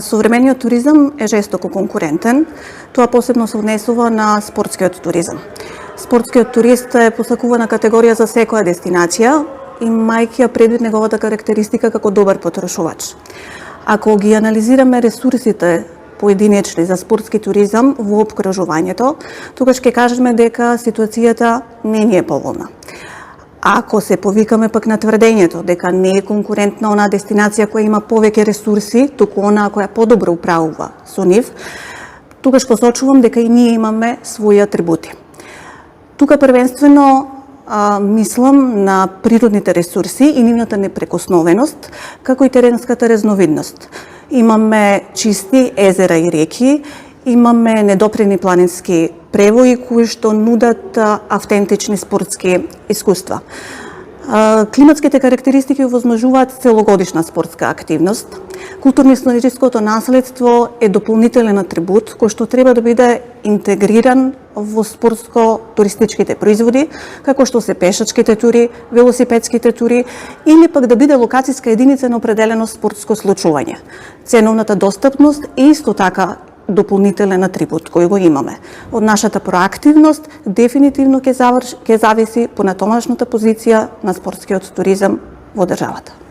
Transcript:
Современиот туризам е жестоко конкурентен. Тоа посебно се однесува на спортскиот туризам. Спортскиот турист е посакувана категорија за секоја дестинација, имајќи ја предвид неговата карактеристика како добар потрошувач. Ако ги анализираме ресурсите поединечни за спортски туризам во опкружувањето, тогаш ќе кажеме дека ситуацијата не ни е поволна. Ако се повикаме пак на тврдењето дека не е конкурентна онаа дестинација која има повеќе ресурси, туку онаа која подобро управува со нив, тогаш посочувам дека и ние имаме своји атрибути. Тука првенствено мислам на природните ресурси и нивната непрекосновеност, како и теренската разновидност. Имаме чисти езера и реки, имаме недопрени планински превои кои што нудат автентични спортски искуства. Климатските карактеристики овозможуваат целогодишна спортска активност. Културно-историското наследство е дополнителен атрибут кој што треба да биде интегриран во спортско-туристичките производи, како што се пешачките тури, велосипедските тури или пак да биде локацијска единица на определено спортско случување. Ценовната достапност е исто така дополнителен атрибут кој го имаме. Од нашата проактивност дефинитивно ќе зависи понатомашната позиција на спортскиот туризам во државата.